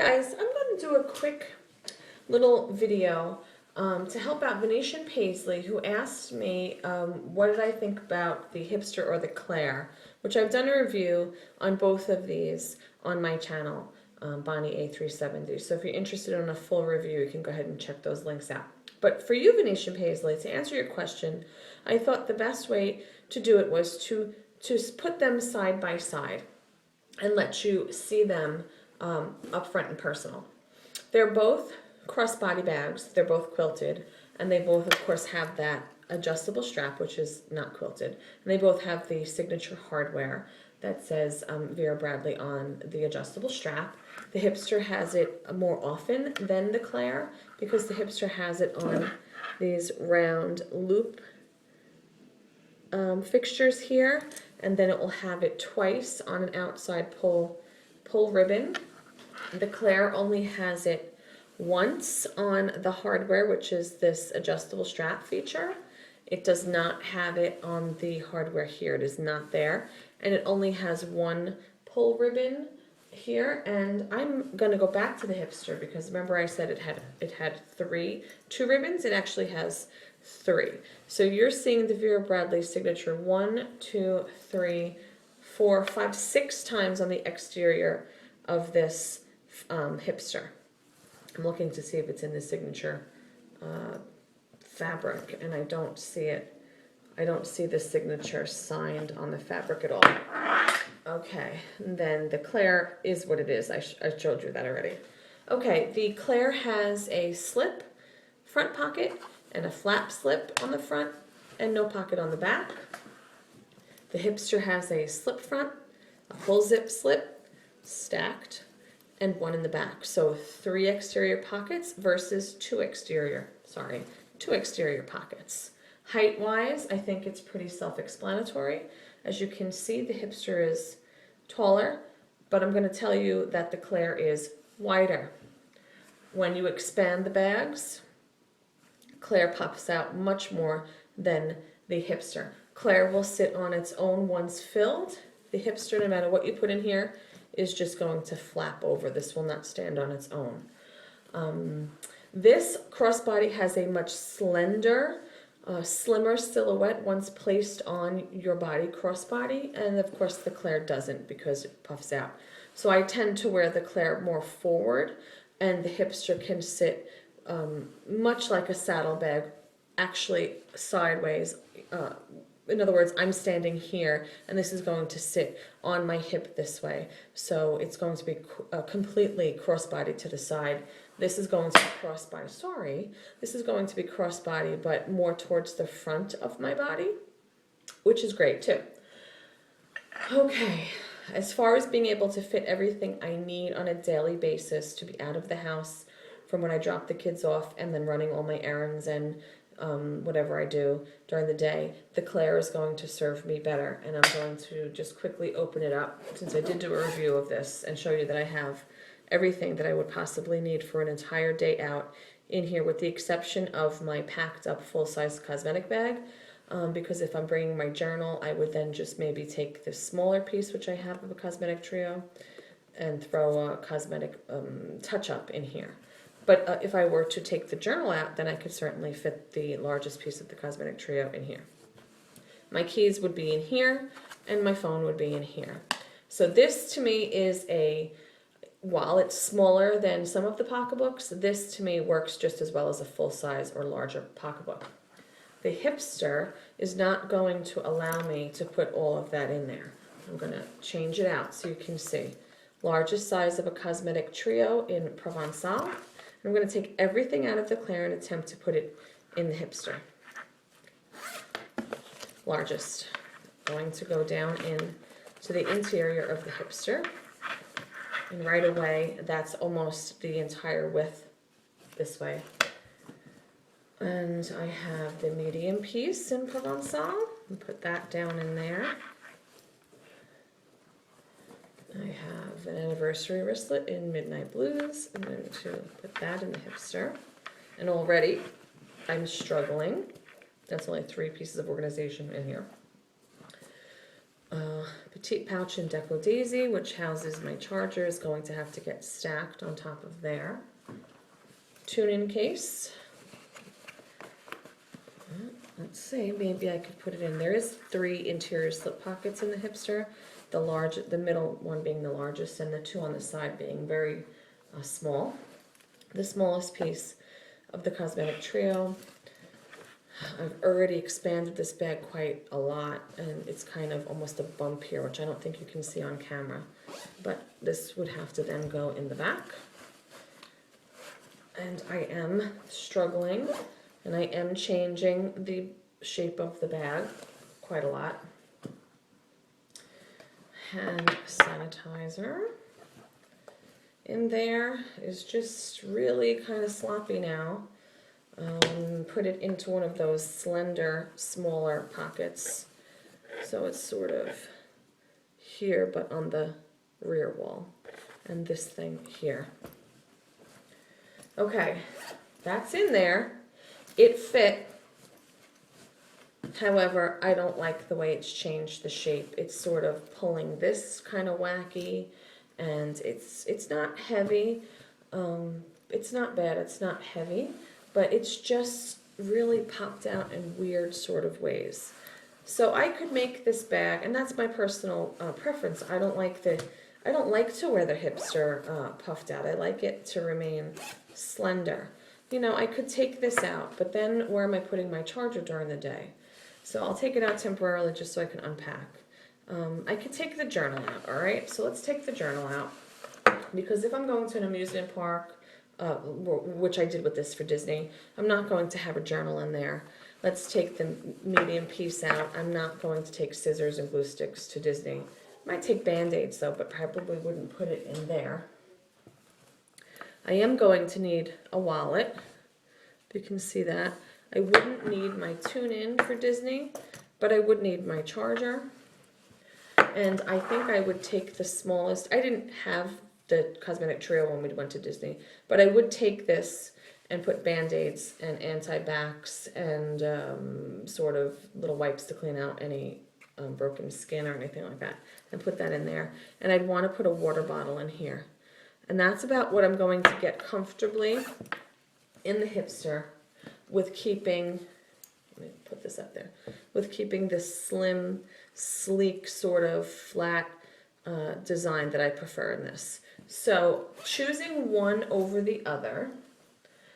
Guys, I'm going to do a quick little video to help out Venetian Paisley, who asked me what did I think about the Hipster or the Clare, which I've done a review on both of these on my channel, Bonnie A370. So if you're interested in a full review, you can go ahead and check those links out. But for you, Venetian Paisley, to answer your question, I thought the best way to do it was to put them side by side and let you see them up front and personal. They're both crossbody bags, they're both quilted, and they both of course have that adjustable strap, which is not quilted, and they both have the signature hardware that says Vera Bradley on the adjustable strap. The Hipster has it more often than the Clare because the Hipster has it on these round loop fixtures here, and then it will have it twice on an outside pull ribbon. The Clare only has it once on the hardware, which is this adjustable strap feature. It does not have it on the hardware here. It is not there. And it only has one pull ribbon here. And I'm going to go back to the Hipster because remember I said it had two ribbons. It actually has three. So you're seeing the Vera Bradley signature 1, 2, 3, 4, 5, 6 times on the exterior of this Hipster. I'm looking to see if it's in the signature fabric, and I don't see it. I don't see the signature signed on the fabric at all. Okay, and then the Clare is what it is. I showed you that already. Okay, the Clare has a slip front pocket and a flap slip on the front and no pocket on the back. The Hipster has a slip front, a full zip slip, stacked, and one in the back. So 3 exterior pockets versus 2 exterior pockets. Height-wise, I think it's pretty self-explanatory. As you can see, the Hipster is taller, but I'm going to tell you that the Clare is wider. When you expand the bags, Clare pops out much more than the Hipster. Clare will sit on its own once filled. The Hipster, no matter what you put in here, is just going to flap over. This will not stand on its own. This crossbody has a much slimmer silhouette once placed on your body crossbody, and of course the Clare doesn't because it puffs out. So I tend to wear the Clare more forward, and the Hipster can sit much like a saddlebag, actually sideways. In other words, I'm standing here, and this is going to sit on my hip this way. So it's going to be completely crossbody to the side. This is going to be crossbody, this is going to be crossbody, but more towards the front of my body, which is great too. Okay, as far as being able to fit everything I need on a daily basis to be out of the house from when I drop the kids off and then running all my errands and whatever I do during the day, the Clare is going to serve me better. And I'm going to just quickly open it up, since I did do a review of this, and show you that I have everything that I would possibly need for an entire day out in here, with the exception of my packed up full-size cosmetic bag, because if I'm bringing my journal, I would then just maybe take this smaller piece, which I have of a cosmetic trio, and throw a cosmetic touch-up in here. But if I were to take the journal out, then I could certainly fit the largest piece of the cosmetic trio in here. My keys would be in here, and my phone would be in here. So this to me is while it's smaller than some of the pocketbooks, this to me works just as well as a full-size or larger pocketbook. The Hipster is not going to allow me to put all of that in there. I'm going to change it out so you can see. Largest size of a cosmetic trio in Provençal. I'm going to take everything out of the Clare and attempt to put it in the Hipster. Largest. Going to go down into the interior of the Hipster. And right away, that's almost the entire width this way. And I have the medium piece in Provençal. And put that down in there. I have an anniversary wristlet in Midnight Blues. I'm going to put that in the Hipster. And already, I'm struggling. That's only 3 pieces of organization in here. petite pouch in Deco Daisy, which houses my charger, is going to have to get stacked on top of there. Tune-in case. Let's see, maybe I could put it in. There is 3 interior slip pockets in the Hipster. The middle one being the largest, and the 2 on the side being very small. The smallest piece of the cosmetic trio. I've already expanded this bag quite a lot, and it's kind of almost a bump here, which I don't think you can see on camera. But this would have to then go in the back. And I am struggling, and I am changing the shape of the bag quite a lot. Hand sanitizer. In there is just really kind of sloppy now. Put it into one of those slender, smaller pockets. So it's sort of here, but on the rear wall. And this thing here. Okay, that's in there. It fit. However, I don't like the way it's changed the shape. It's sort of pulling this kind of wacky, and it's not heavy. It's not bad, it's not heavy, but it's just really popped out in weird sort of ways. So I could make this bag, and that's my personal preference. I don't like to wear the Hipster puffed out. I like it to remain slender. You know, I could take this out, but then where am I putting my charger during the day? So I'll take it out temporarily just so I can unpack. I could take the journal out, all right? So let's take the journal out, because if I'm going to an amusement park, which I did with this for Disney, I'm not going to have a journal in there. Let's take the medium piece out. I'm not going to take scissors and glue sticks to Disney. Might take Band-Aids though, but probably wouldn't put it in there. I am going to need a wallet. You can see that. I wouldn't need my tune-in for Disney, but I would need my charger. And I think I would take the smallest. I didn't have the cosmetic trio when we went to Disney, but I would take this and put Band-Aids and anti-backs and sort of little wipes to clean out any broken skin or anything like that, and put that in there. And I'd want to put a water bottle in here. And that's about what I'm going to get comfortably in the Hipster with keeping, let me put this up there, with keeping this slim, sleek, sort of flat design that I prefer in this. So choosing one over the other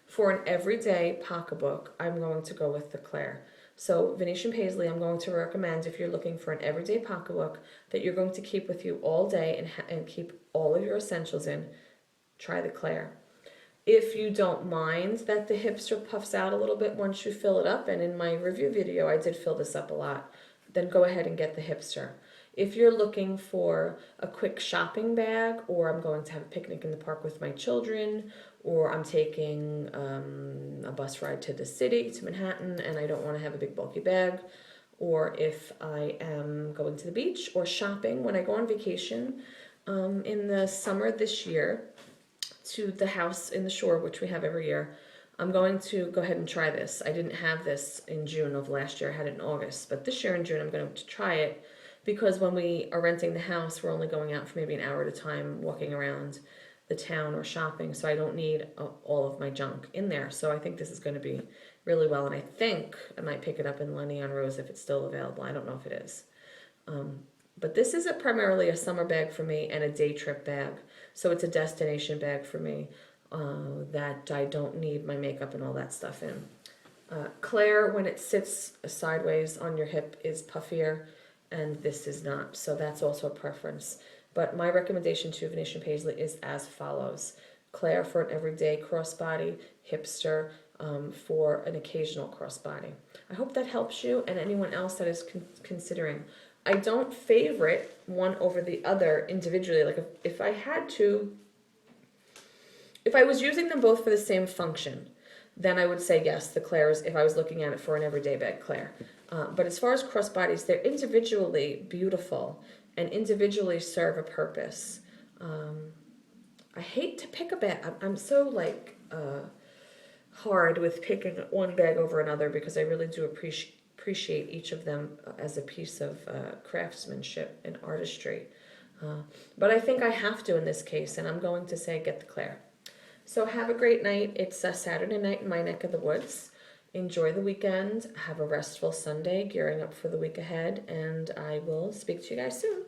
for an everyday pocketbook, I'm going to go with the Clare. So Venetian Paisley, I'm going to recommend if you're looking for an everyday pocketbook that you're going to keep with you all day and keep all of your essentials in, try the Clare. If you don't mind that the Hipster puffs out a little bit once you fill it up, and in my review video I did fill this up a lot, then go ahead and get the Hipster. If you're looking for a quick shopping bag, or I'm going to have a picnic in the park with my children, or I'm taking a bus ride to the city, to Manhattan, and I don't want to have a big bulky bag, or if I am going to the beach or shopping when I go on vacation in the summer this year to the house in the shore, which we have every year, I'm going to go ahead and try this. I didn't have this in June of last year, I had it in August, but this year in June I'm going to try it, because when we are renting the house, we're only going out for maybe an hour at a time, walking around the town or shopping, so I don't need all of my junk in there. So I think this is going to be really well, and I think I might pick it up in Lenny on Rose if it's still available. I don't know if it is. But this is primarily a summer bag for me and a day trip bag. So it's a destination bag for me that I don't need my makeup and all that stuff in. Clare, when it sits sideways on your hip, is puffier, and this is not. So that's also a preference. But my recommendation to Venetian Paisley is as follows. Clare for an everyday crossbody, Hipster for an occasional crossbody. I hope that helps you and anyone else that is considering. I don't favorite one over the other individually. Like if I had to, if I was using them both for the same function, then I would say yes, the Clares, if I was looking at it for an everyday bag, Clare. But as far as crossbodies, they're individually beautiful and individually serve a purpose. I hate to pick a bag. I'm so like hard with picking one bag over another, because I really do appreciate each of them as a piece of craftsmanship and artistry. But I think I have to in this case, and I'm going to say get the Clare. So have a great night. It's a Saturday night in my neck of the woods. Enjoy the weekend. Have a restful Sunday, gearing up for the week ahead, and I will speak to you guys soon.